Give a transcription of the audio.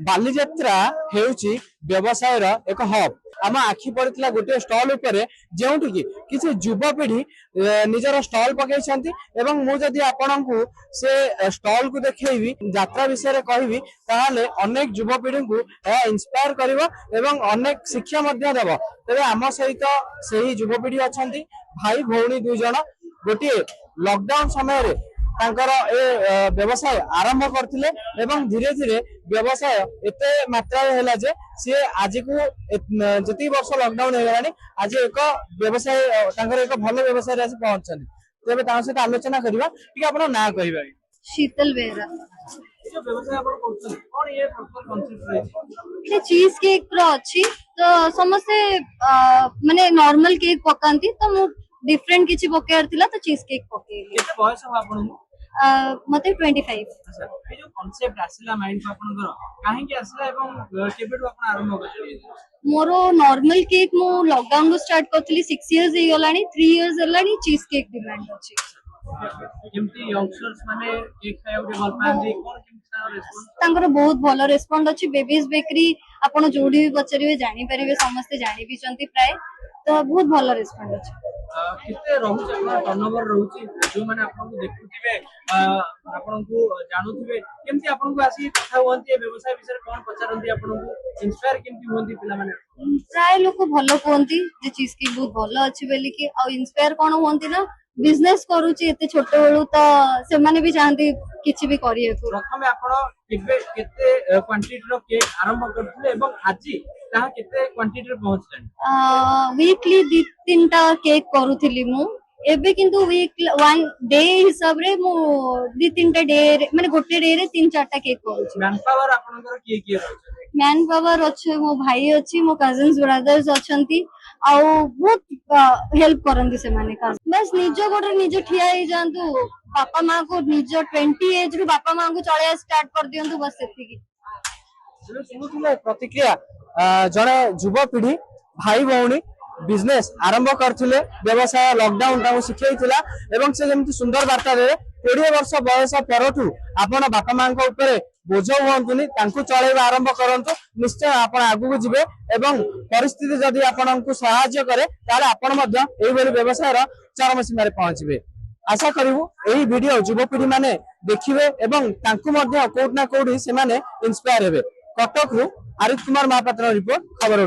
बालीजात्रा हेउची व्यवसायर एक हब आम आखि पड़ता गोटे स्टल उपरे जोटि किसी युवपीढ़ी निजर स्टल पकई मुझे आपण को से स्टल को देखी यात्रा विषय कहबी ताहले अनेक युवपीढ़ी को इंस्पायर कर अनेक शिक्षा देव तेज आम सहित से ही युवपीढ़ी अच्छा भाई भौणी दुई जन गोटे लॉकडाउन समय तांकर ए व्यवसाय आरंभ करथिले एवं धीरे धीरे व्यवसाय एते मात्रा है जे सी आज को जति वर्ष लॉकडाउन हो गलानी आज एक व्यवसाय तांकर एक भल व्यवसाय आसी पहुंचछन तेबे ता सहित आलोचना करबा ठीक आपण ना कहबा शीतल बेहरा जो व्यवसाय आपण करछन कोन ये प्रॉपर कांसेप्ट रे ये चीज केक रो अछि तो समस्त माने नॉर्मल केक पकांती तो मु डिफरेंट किछि पकेर थिला तो चीज केक पकेली केते बयस हो आपण मते 25 अच्छा ए जो कांसेप्ट आसिला माइंड को आपण काहे के आसिला एवं केबे आपण आरंभ करथि मोरो नॉर्मल केक मु लॉकडाउन को स्टार्ट करथली 6 इयर्स हे गलानी 3 इयर्स हलानी चीज केक डिमांड अछि केमती यंगस्टर्स माने केक खाय उठे भल पांदी कोन केमती रेस्पॉन्स तांकर बहुत भलो रेस्पॉन्ड अछि बेबीज बेकरी आपण जोडी भी पचरिवे जानि परिवे समस्त जानि भी चंती प्राय तो बहुत भलो रेस्पॉन्ड अछि किते रहू छै टर्नओवर रहू छै जो माने आपन को देखुथिबे आपन को जानुथिबे केमती आपन को आसी कथा होंती व्यवसाय विषय कोन पचारंती आपन को इंस्पायर केमती होंती पिला माने प्राय लोक भलो कोंती जे चीज की बहुत भलो अछि बेली कि आ इंस्पायर कोन होंती ना बिजनेस करूची एते छोट बेलू तो से माने भी चाहती किछि भी करिए तो प्रथमे आपण केबे केते क्वांटिटी रो केक आरंभ करथिले एवं आजि ताहा केते क्वांटिटी रे पहुंचछन वीकली 2-3टा केक करूथिली मु एबे किंतु वीक वन डे हिसाब रे मु 2-3टा डे माने गोटे डे रे 3-4टा केक करूची मैन पावर आपनकर की रहछ मैन पावर अच्छे मो भाई अच्छी मो कजिन्स ब्रदर्स अच्छंती आ बहुत हेल्प करंती से माने का बस निजो गोटे निजो ठिया ही जानतु पापा मां को निजो 20 एज रू पापा मां को चले स्टार्ट कर दियंतु बस सेति की सुनुथिले प्रतिक्रिया जने युवपीढ़ी भाई भौणी बिजनेस आरंभ करथिले व्यवसाय लॉकडाउन ता शिखैथिला एवं से जेमति सुंदर वार्ता दे 20 वर्ष बयस परठू आपण बापा मां को ऊपर बोझ हुअंतुनी तांकु चलेबा आरंभ करंतु निश्चय आपण आगु को जिवे एवं परिस्थिति जदि आपण को सहायता करे ताले आपण मध्य एई बेले व्यवसाय रो चरम सीमा रे पहुंचबे आशा करिवु एई वीडियो युवपीढ़ी माने देखिबे एवं तांकु मध्य कोट ना कोडी से माने इंस्पायर हेबे कटक रु आरिफ कुमार महापात्र रिपोर्ट खबर।